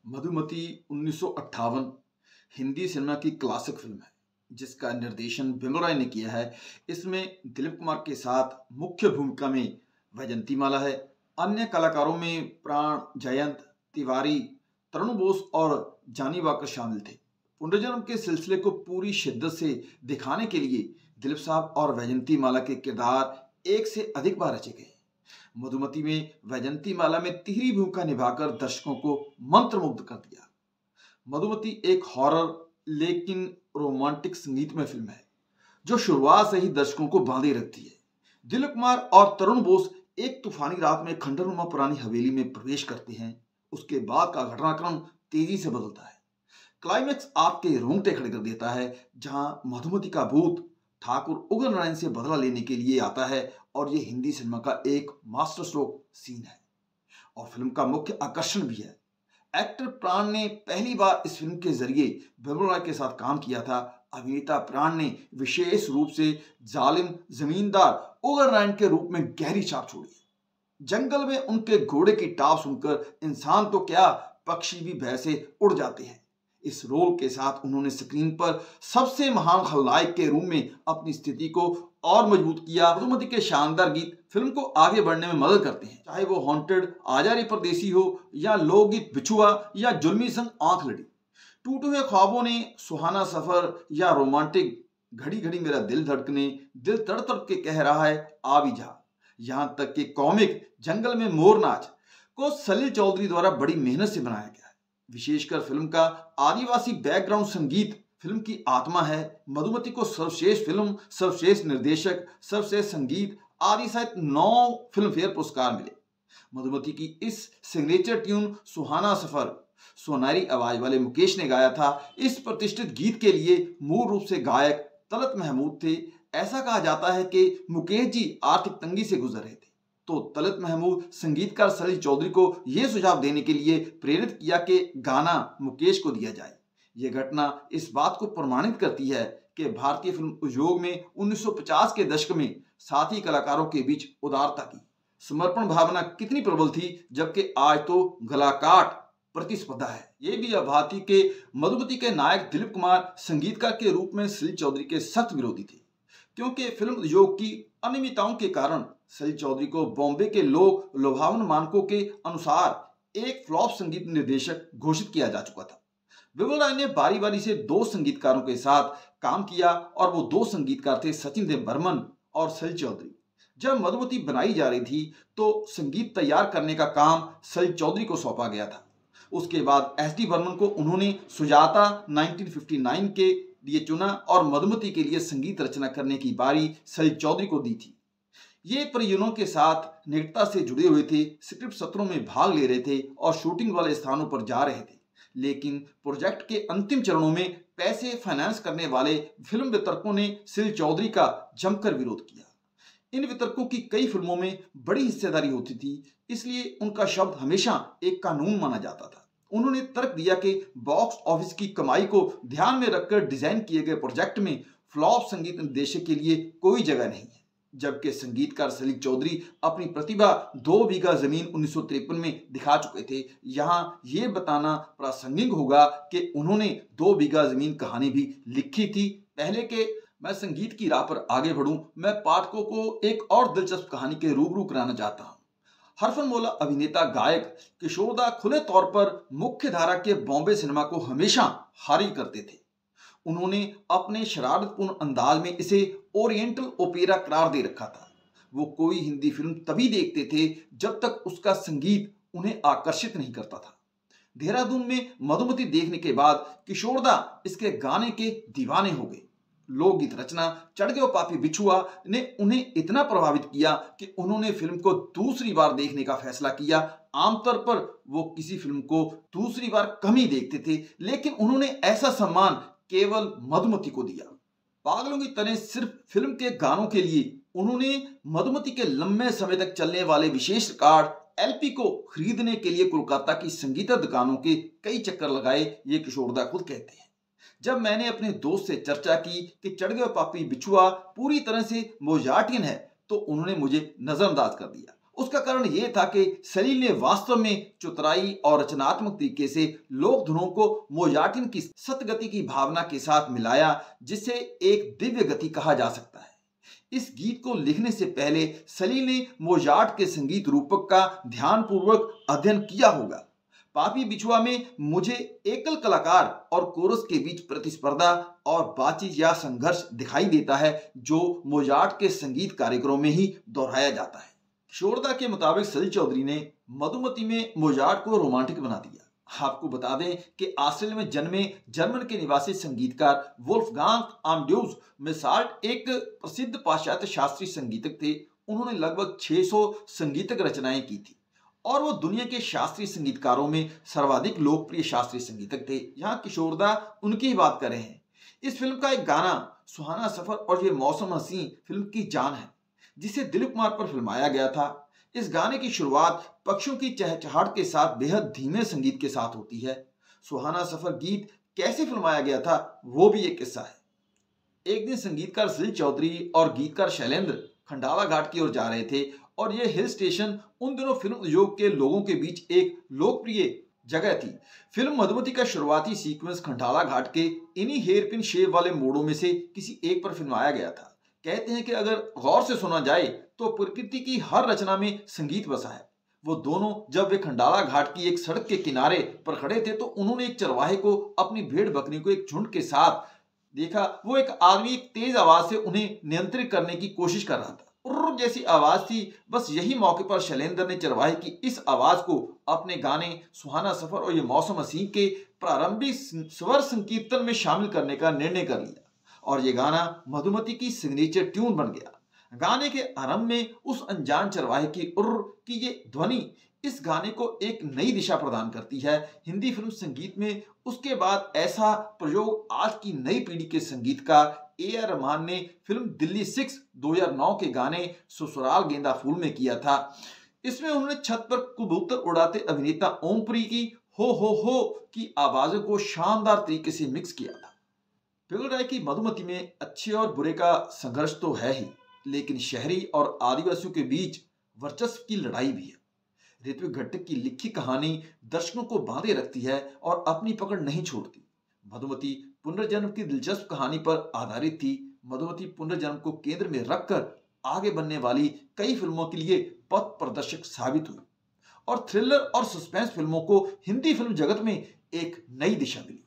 Madhumati 1958 Hindi cinema की classic film है जिसका निर्देशन बिमल रॉय ने किया है। इसमें दिलीप कुमार के साथ मुख्य भूमिका में वैजंती माला है। अन्य कलाकारों में प्राण, जयंत तिवारी, तरुण बोस और जानी वाकर शामिल थे। पुनर्जन्म के सिलसिले को पूरी शिद्दत से दिखाने के लिए दिलीप साहब और वैजंती माला के किरदार एक से अधिक बार रचे गए। मधुमती में वैजंती माला में तिहरी भूमिका निभाकर दर्शकों को मंत्रमुग्ध कर दिया। मधुमती एक हॉरर लेकिन रोमांटिक संगीतमय फिल्म है जो शुरुआत से ही दर्शकों को बांधे रखती है। दिलीप कुमार और तरुण बोस एक तूफानी रात में खंडहरनुमा पुरानी हवेली में प्रवेश करते हैं। उसके बाद का घटनाक्रम तेजी से बदलता है। क्लाइमैक्स आपके रोंगटे खड़े कर देता है, जहां मधुमती का भूत ठाकुर उग्र नारायण से बदला लेने के लिए आता है और ये हिंदी सिनेमा का एक मास्टर स्ट्रोक सीन है और फिल्म का मुख्य आकर्षण भी है। एक्टर प्राण ने पहली बार इस फिल्म के जरिए बिमल रॉय के साथ काम किया था। अभिनेता प्राण ने विशेष रूप से जालिम जमींदार उग्र नारायण के रूप में गहरी छाप छोड़ी है। जंगल में उनके घोड़े की टाप सुनकर इंसान तो क्या, पक्षी भी भय से उड़ जाते हैं। इस रोल के साथ उन्होंने स्क्रीन पर सबसे महान खलनायक के रूप में अपनी स्थिति को और मजबूत किया। मधुमती के शानदार गीत फिल्म को आगे बढ़ने में मदद करते हैं, चाहे वो हॉन्टेड आजा रे परदेसी हो या लोकगीत बिछुआ या जुल्मी संग आंख लड़ी। टूटे हुए ख्वाबों ने, सुहाना सफर या रोमांटिक घड़ी घड़ी मेरा दिल धड़कने, दिल तड़ तड़ के कह रहा है आ भी जा, यहां तक कि कॉमिक जंगल में मोर नाच को सलील चौधरी द्वारा बड़ी मेहनत से बनाया गया है। विशेषकर फिल्म का आदिवासी बैकग्राउंड संगीत फिल्म की आत्मा है। मधुमती को सर्वश्रेष्ठ फिल्म, सर्वश्रेष्ठ निर्देशक, सर्वश्रेष्ठ संगीत आदि सहित 9 फिल्म फेयर पुरस्कार मिले। मधुमती की इस सिग्नेचर ट्यून सुहाना सफर सोनारी आवाज वाले मुकेश ने गाया था। इस प्रतिष्ठित गीत के लिए मूल रूप से गायक तलत महमूद थे। ऐसा कहा जाता है कि मुकेश जी आर्थिक तंगी से गुजर रहे थे, तो तलत महमूद संगीतकार सलील चौधरी को यह सुझाव देने के लिए प्रेरित किया कि गाना मुकेश को दिया जाए। यह घटना इस बात को प्रमाणित करती है कि भारतीय फिल्म उद्योग में 1950 के दशक में साथी कलाकारों के बीच उदारता की समर्पण भावना कितनी प्रबल थी, जबकि आज तो गलाकाट प्रतिस्पर्धा है। यह भी अभाती के मधुमती के नायक दिलीप कुमार संगीतकार के रूप में सलील चौधरी के सख्त विरोधी थे, क्योंकि फिल्म उद्योग की अनियमितताओं के कारण सलील चौधरी को बॉम्बे के लोक लुभावन मानकों के अनुसार एक फ्लॉप संगीत निर्देशक घोषित किया जा चुका था। बिमल रॉय ने बारी बारी से 2 संगीतकारों के साथ काम किया और वो 2 संगीतकार थे सचिन देव बर्मन और सलील चौधरी। जब मधुमती बनाई जा रही थी तो संगीत तैयार करने का काम सलील चौधरी को सौंपा गया था। उसके बाद एस.डी. बर्मन को उन्होंने सुजाता 1959 के लिए चुना और मधुमती के लिए संगीत रचना करने की बारी सलील चौधरी को दी थी। ये परिजनों के साथ निकटता से जुड़े हुए थे, स्क्रिप्ट सत्रों में भाग ले रहे थे और शूटिंग वाले स्थानों पर जा रहे थे, लेकिन प्रोजेक्ट के अंतिम चरणों में पैसे फाइनेंस करने वाले फिल्म वितरकों ने सलील चौधरी का जमकर विरोध किया। इन वितरकों की कई फिल्मों में बड़ी हिस्सेदारी होती थी, इसलिए उनका शब्द हमेशा एक कानून माना जाता था। उन्होंने तर्क दिया कि बॉक्स ऑफिस की कमाई को ध्यान में रखकर डिजाइन किए गए प्रोजेक्ट में फ्लॉप संगीत निर्देशक के लिए कोई जगह नहीं है। जबकि संगीतकार सलील चौधरी अपनी प्रतिभा 2 बीघा जमीन 1953 में दिखा चुके थे। यहाँ ये बताना प्रासंगिक होगा कि उन्होंने 2 बीघा जमीन कहानी भी लिखी थी। पहले के मैं संगीत की राह पर आगे बढ़ूं, मैं पाठकों को एक और दिलचस्प कहानी के रूबरू कराना चाहता हूं। हरफनमौला अभिनेता गायक किशोरदा खुले तौर पर मुख्य धारा के बॉम्बे सिनेमा को हमेशा खारिज करते थे। उन्होंने अपने शरारतपूर्ण अंदाज में इसे ओरिएंटल ओपेरा करार दे रखा था। वो कोई हिंदी फिल्म तभी देखते थे जब तक उसका संगीत उन्हें आकर्षित नहीं करता था। देहरादून में मधुमती देखने के बाद किशोरदा इसके गाने के दीवाने हो गए। लोकगीत रचना चढ़ गयो पापी बिछुआ ने उन्हें इतना प्रभावित किया कि उन्होंने फिल्म को दूसरी बार देखने का फैसला किया। आमतौर पर वो किसी फिल्म को दूसरी बार कम ही देखते थे, लेकिन उन्होंने ऐसा सम्मान केवल मधुमती को दिया। पागलों की तरह सिर्फ फिल्म के गानों के लिए उन्होंने मधुमती के लंबे समय तक चलने वाले विशेष कार्ड एलपी को खरीदने के लिए कोलकाता की संगीत दुकानों के कई चक्कर लगाए, ये किशोरदा खुद कहते हैं। जब मैंने अपने दोस्त से चर्चा की कि चढ़ गए पापी बिछुआ पूरी तरह से मोजार्टियन है, तो उन्होंने मुझे नजरअंदाज कर दिया। उसका कारण यह था कि सलील ने वास्तव में चतुराई और रचनात्मक तरीके से लोक धुनों को मोजार्टिन की सतगति की भावना के साथ मिलाया, जिसे एक दिव्य गति कहा जा सकता है। इस गीत को लिखने से पहले सलील ने मोजार्ट के संगीत रूपक का ध्यानपूर्वक अध्ययन किया होगा। पापी बिछुआ में मुझे एकल कलाकार और कोरस के बीच प्रतिस्पर्धा और बातचीत या संघर्ष दिखाई देता है, जो मोजार्ट के संगीत कार्यक्रमों में ही दोहराया जाता है। किशोरदा के मुताबिक सलील चौधरी ने मधुमती में मोजार्ट को रोमांटिक बना दिया। आपको बता दें कि ऑस्ट्रेलिया में जन्मे जर्मन के निवासी संगीतकार वोल्फगांग आमड्यूस मोजार्ट एक प्रसिद्ध पाश्चात्य शास्त्रीय संगीतक थे। उन्होंने लगभग 600 संगीतक रचनाएं की थी और वो दुनिया के शास्त्रीय संगीतकारों में सर्वाधिक लोकप्रिय शास्त्रीय संगीतक थे। यहाँ किशोरदा उनकी ही बात कर रहे हैं। इस फिल्म का एक गाना सुहाना सफर और ये मौसम हसी फिल्म की जान है, जिसे दिलीप कुमार पर फिल्माया गया था। इस गाने की शुरुआत पक्षियों की चहचहाहट के साथ बेहद धीमे संगीत के साथ होती है। सुहाना सफर गीत कैसे फिल्माया गया था वो भी एक किस्सा है। एक दिन संगीतकार सलील चौधरी और गीतकार शैलेंद्र खंडाला घाट की ओर जा रहे थे और यह हिल स्टेशन उन दिनों फिल्म उद्योग के लोगों के बीच एक लोकप्रिय जगह थी। फिल्म मधुमती का शुरुआती सीक्वेंस खंडाला घाट के इन्हीं हेयरपिन शेव वाले मोड़ों में से किसी एक पर फिल्माया गया था। कहते हैं कि अगर गौर से सुना जाए तो प्रकृति की हर रचना में संगीत बसा है। वो दोनों जब वे खंडाला घाट की एक सड़क के किनारे पर खड़े थे तो उन्होंने एक चरवाहे को अपनी भेड़ बकरी को एक झुंड के साथ देखा। वो एक आदमी एक तेज आवाज से उन्हें नियंत्रित करने की कोशिश कर रहा था। उर्र जैसी आवाज थी। बस यही मौके पर शैलेंद्र ने चरवाहे की इस आवाज को अपने गाने सुहाना सफर और ये मौसम हसीन के प्रारंभिक स्वर संकीर्तन में शामिल करने का निर्णय कर लिया और ये गाना मधुमती की सिग्नेचर ट्यून बन गया। गाने के आरंभ में उस अनजान चरवाहे की उर्र की ये ध्वनि इस गाने को एक नई दिशा प्रदान करती है हिंदी फिल्म संगीत में। उसके बाद ऐसा प्रयोग आज की नई पीढ़ी के संगीतकार AR रहमान ने फिल्म दिल्ली 6 2009 के गाने ससुराल गेंदा फूल में किया था। इसमें उन्होंने छत पर कबूतर उड़ाते अभिनेता ओमपुरी की हो की आवाजों को शानदार तरीके से मिक्स किया था। पिघल राय की मधुमती में अच्छे और बुरे का संघर्ष तो है ही, लेकिन शहरी और आदिवासियों के बीच वर्चस्व की लड़ाई भी है। ऋत्विक घटक की लिखी कहानी दर्शकों को बांधे रखती है और अपनी पकड़ नहीं छोड़ती। मधुमती पुनर्जन्म की दिलचस्प कहानी पर आधारित थी। मधुमती पुनर्जन्म को केंद्र में रखकर आगे बनने वाली कई फिल्मों के लिए पथ प्रदर्शक साबित हुई और थ्रिलर और सस्पेंस फिल्मों को हिंदी फिल्म जगत में एक नई दिशा मिली।